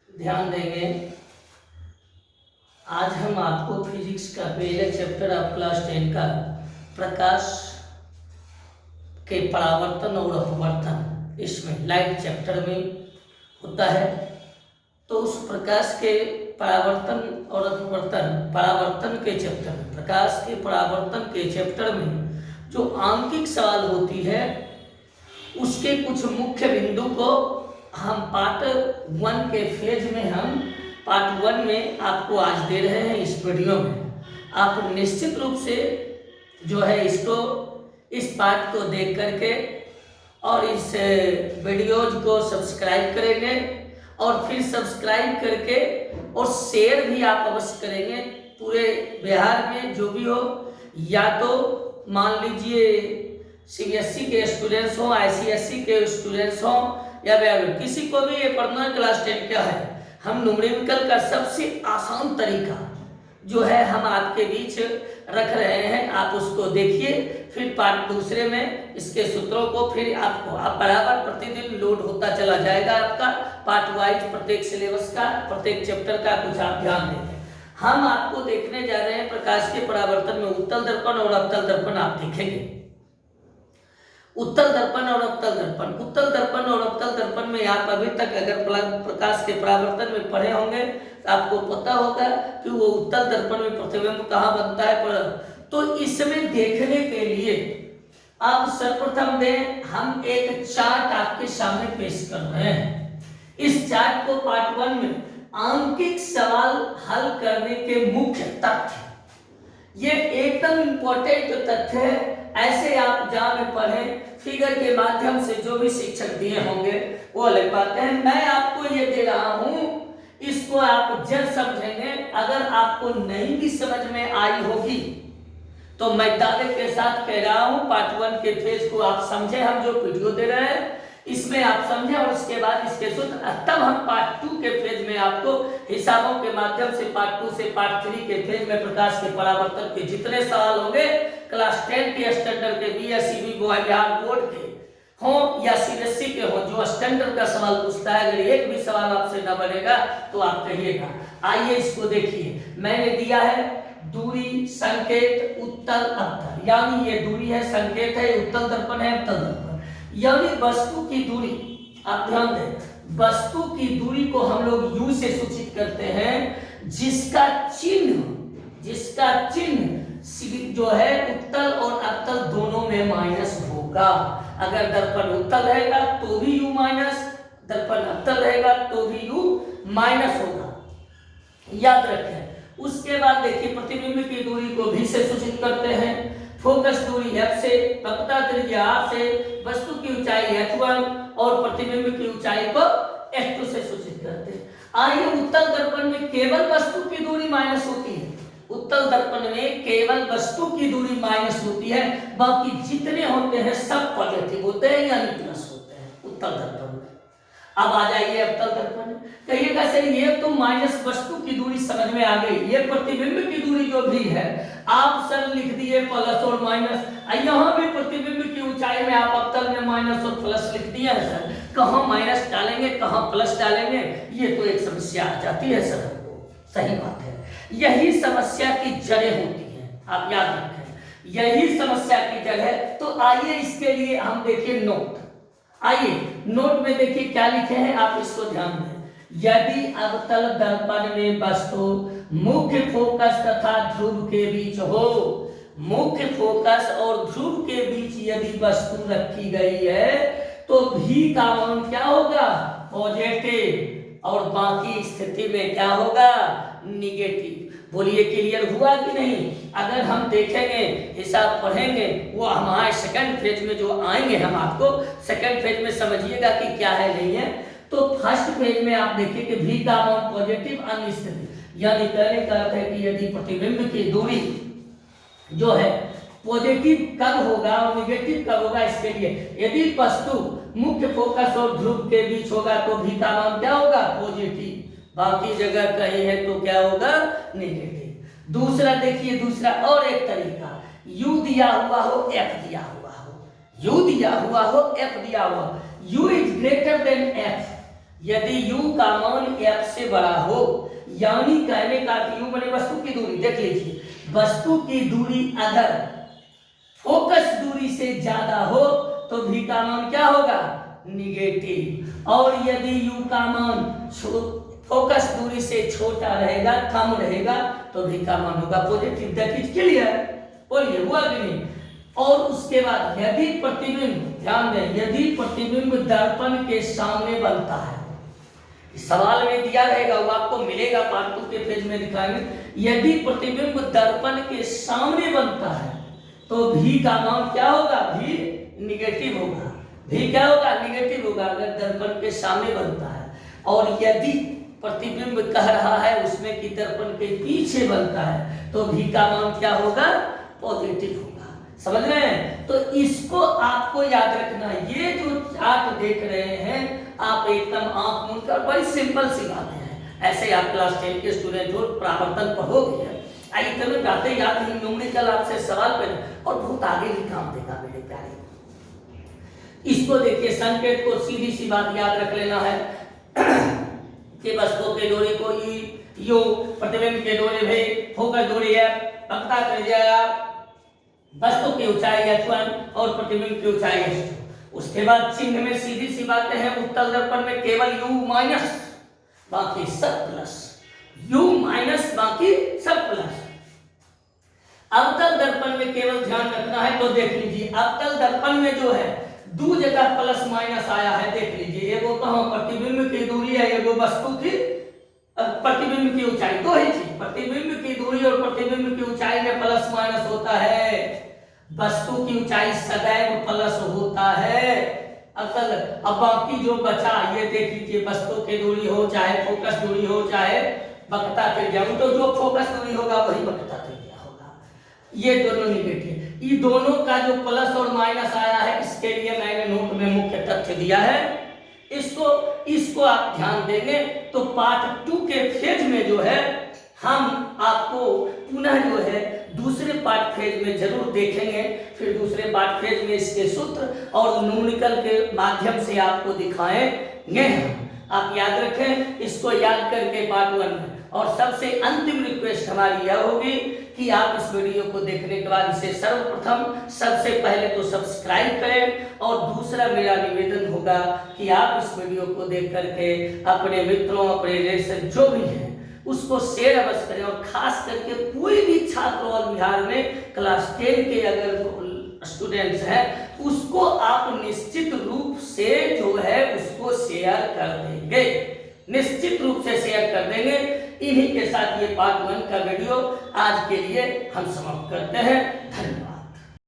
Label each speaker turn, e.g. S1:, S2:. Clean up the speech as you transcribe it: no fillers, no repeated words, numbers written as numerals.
S1: ध्यान देंगे। आज हम आपको फिजिक्स का पहले चैप्टर ऑफ क्लास 10 का प्रकाश के परावर्तन और अपवर्तन, इसमें लाइट चैप्टर में होता है। तो उस प्रकाश के परावर्तन और अपवर्तन, परावर्तन के चैप्टर में, प्रकाश के परावर्तन के चैप्टर में जो आंकिक सवाल होती है उसके कुछ मुख्य बिंदु को हम पार्ट 1 के फेज में, हम पार्ट 1 में आपको आज दे रहे हैं इस वीडियो में। आप निश्चित रूप से जो है इसको, इस पार्ट को देख करके और इस वीडियोज को सब्सक्राइब करेंगे और फिर सब्सक्राइब करके और शेयर भी आप अवश्य करेंगे पूरे बिहार में जो भी हो, या तो मान लीजिए CBSE के स्टूडेंट्स हो, ICSE के स्टूडेंट्स हो, या किसी को भी ये पढ़ना है क्लास 10 क्या है। हम न्यूमेरिकल का सबसे आसान तरीका जो है हम आपके बीच रख रहे हैं, आप उसको देखिए। फिर पार्ट दूसरे में इसके सूत्रों को फिर आपको बराबर प्रतिदिन लोड होता चला जाएगा आपका पार्ट वाइज, प्रत्येक सिलेबस का, प्रत्येक चैप्टर का कुछ आप ध्यान देंगे। हम आपको देखने जा रहे हैं प्रकाश के परावर्तन में उत्तल दर्पण और अवतल दर्पण। आप देखेंगे उत्तल दर्पण और अवतल दर्पण, उत्तल दर्पण और अवतल दर्पण में आप अभी तक अगर प्रकाश के परावर्तन में पढ़े होंगे तो आपको पता होगा कि वो उत्तल दर्पण में प्रतिबिंब कहाँ बनता है। तो इसमें देखने के लिए आप सर्वप्रथम में हम एक चार्ट आपके सामने पेश कर रहे हैं। इस चार्ट को पार्ट 1 में आंकिक सवाल हल करने के मुख्य तथ्य, ये एकदम इंपॉर्टेंट तथ्य है। ऐसे आप जहां में पढ़ें फिगर के माध्यम से जो भी शिक्षक दिए होंगे वो लिख पाते हैं। मैं आपको ये दे रहा हूं, इसको आप जब समझेंगे। अगर आपको नहीं भी समझ में आई होगी तो मैं दावे के साथ कह रहा हूं पार्ट 1 के फेज को आप समझे, हम जो वीडियो दे रहे हैं इसमें आप समझे, और उसके बाद इसके सूत्र, तब हम पार्ट 2 के फेज में आपको हिसाबों के माध्यम से पार्ट 2 से पार्ट 3 के फेज में प्रकाश के परावर्तन के जितने सवाल होंगे क्लास 10 के स्टैंडर्ड के, BSEB बिहार बोर्ड के हो या CBSE के हो, जो स्टैंडर्ड का सवाल पूछता है, अगर एक भी सवाल आपसे न बनेगा तो आप कहिएगा। आइए इसको देखिए, मैंने दिया है दूरी, संकेत, उत्तल, अवतल, यानी ये दूरी है, संकेत है, उत्तल दर्पण है, अवतल दर्पण, यानी वस्तु की दूरी। आप ध्यान दें, वस्तु की दूरी को हम लोग U से सूचित करते हैं, जिसका चिन्ह जो है उत्तल और अवतल दोनों में माइनस होगा। अगर दर्पण उत्तल रहेगा तो भी U माइनस, दर्पण अवतल रहेगा तो भी U माइनस होगा, याद रखें। उसके बाद देखिए प्रतिबिंब की दूरी को V से सूचित करते हैं, फोकस दूरी F से, वक्रता त्रिज्या R से, वस्तु की ऊंचाई H1 और प्रतिबिंब की ऊंचाई को H2 से सूचित करते हैं। आइए उत्तल दर्पण में केवल वस्तु की दूरी माइनस होती है, उत्तल दर्पण में केवल वस्तु की दूरी माइनस होती है, बाकी जितने होते हैं सब पॉजिटिव होते हैं यानी प्लस होते हैं उत्तल दर्पण में। अब आ जाइए अवतल दर्पण, कहिएगा सर ये तो माइनस वस्तु की दूरी समझ में आ गई, ये प्रतिबिंब की दूरी जो भी है आप सर लिख दिए प्लस और माइनस, यहाँ भी प्रतिबिंब की ऊंचाई में आप अवतल में माइनस और प्लस लिख दिया है सर, कहाँ माइनस डालेंगे कहाँ प्लस डालेंगे, ये तो एक समस्या आ जाती है सर हमको। सही बात है, यही समस्या की जड़ें होती हैं, आप याद रखें, यही समस्या की जड़ है। तो आइए इसके लिए हम देखिए नोट, आइए नोट में देखिए क्या लिखे हैं, आप इसको ध्यान दें। यदि अवतल दर्पण में वस्तु मुख्य फोकस तथा ध्रुव के बीच हो, मुख्य फोकस और ध्रुव के बीच यदि वस्तु रखी गई है तो V का मान क्या होगा, पॉजिटिव, और बाकी स्थिति में क्या होगा, निगेटिव। बोलिए क्लियर हुआ कि नहीं। अगर हम देखेंगे, हिसाब पढ़ेंगे, वो हमारे सेकंड फेज में जो आएंगे, हम आपको सेकंड फेज में समझिएगा कि क्या है नहीं है। तो फर्स्ट फेज में आप देखिए कि V का मान पॉजिटिव, अन्य स्थिति, यानी कहने का अर्थ है कि यदि प्रतिबिंब की दूरी जो है पॉजिटिव कब होगा और निगेटिव कब होगा, इसके लिए यदि वस्तु मुख्य फोकस और ध्रुव के बीच होगा तो V का मान क्या होगा, पॉजिटिव, बाकी जगह कहीं है तो क्या होगा, नेगेटिव। दूसरा देखिए, दूसरा और एक तरीका, U दिया हुआ हो, F दिया हुआ हो, U दिया हुआ हो, F दिया हुआ, U is greater than F, यदि u का मान f से बड़ा हो, यानी कहने का कि u बने वस्तु की दूरी। देख लीजिए, वस्तु की दूरी अगर फोकस दूरी से ज्यादा हो तो v का मान क्या होगा, निगेटिव। और यदि u का मान फोकस दूरी से छोटा रहेगा, कम रहेगा, तो v का मान होगा पॉजिटिव। That is clear. बोलिए, हुआ कि नहीं। और उसके बाद यदि प्रतिबिंब, ध्यान दें, यदि प्रतिबिंब दर्पण के सामने बनता है, सवाल में दिया रहेगा, वो आपको मिलेगा, पार्ट 2 के पेज में दिखाएंगे। यदि प्रतिबिंब दर्पण के सामने बनता है तो v का मान क्या होगा, v निगेटिव होगा। v क्या होगा, निगेटिव होगा अगर दर्पण के सामने बनता है। और यदि प्रतिबिंब कह रहा है उसमें कि दर्पण के पीछे बनता है तो v का मान क्या होगा, पॉजिटिव होगा। समझ रहे हैं। तो इसको आपको याद रखना है। ये जो चार्ट देख रहे हैं आप एकदम आंख मूंद कर, बड़ी सिंपल सी बातें हैं। ऐसे आप क्लास 10 के स्टूडेंट हो, परावर्तन पढ़ोगे, आई इतने बातें याद नहीं, न्यूमेरिकल आपसे सवाल पे और बहुत आगे भी काम देगा मेरे प्यारे। इसको देखिए, संकेत को सीधी सी बात याद रख लेना है कि वस्तु के दूरी को यू, प्रतिबिंब के दूरी भी, फोकस दूरी है, पता कर जाएगा वस्तु की ऊंचाई h1 और प्रतिबिंब की ऊंचाई h2। उसके बाद चिन्ह में सीधी सी बातें हैं, उत्तल दर्पण में केवल u माइनस बाकी सब प्लस, u माइनस बाकी सब प्लस। अवतल दर्पण में केवल ध्यान रखना है, तो देख लीजिए अवतल दर्पण में जो है दो जगह प्लस माइनस आया है। देख लीजिए, एगो कहां, प्रतिबिंब की दूरी है, एगो वस्तु की प्रतिबिंब की ऊंचाई। दो ही चीज, प्रतिबिंब की दूरी और प्रतिबिंब की ऊंचाई में प्लस माइनस होता है। वस्तु की ऊंचाई सदैव प्लस होता है। असल अब बाकी जो बचा ये देख लीजिए, वस्तु की दूरी हो चाहे फोकस दूरी हो चाहे वक्रता त्रिज्या, तो जो फोकस दूरी होगा वही वक्रता त्रिज्या होगा। ये दोनों निगेटिव, ये दोनों का जो प्लस और माइनस आया है इसके लिए मैंने नोट में मुख्य तथ्य दिया है। इसको आप ध्यान देंगे तो पार्ट 2 के फेज में जो है हम आपको पुनः जो है दूसरे पार्ट फेज में जरूर देखेंगे। फिर दूसरे पार्ट फेज में इसके सूत्र और न्यूमेरिकल के माध्यम से आपको दिखाएंगे। आप याद रखें, इसको याद करके पार्ट 1 में। और सबसे अंतिम रिक्वेस्ट हमारी यह होगी कि आप इस वीडियो को देखने के बाद इसे सर्वप्रथम सबसे पहले तो सब्सक्राइब करें, और दूसरा मेरा निवेदन होगा कि आप इस वीडियो को देख करके अपने मित्रों, अपने रिलेशन जो भी हैं उसको शेयर अवश्य करें। और खास करके कोई भी छात्र और बिहार में क्लास 10 के अगर स्टूडेंट्स हैं उसको आप निश्चित रूप से जो है उसको शेयर कर देंगे, निश्चित रूप से शेयर कर देंगे। इन्हीं के साथ ये पार्ट 1 का वीडियो आज के लिए हम समाप्त करते हैं। धन्यवाद।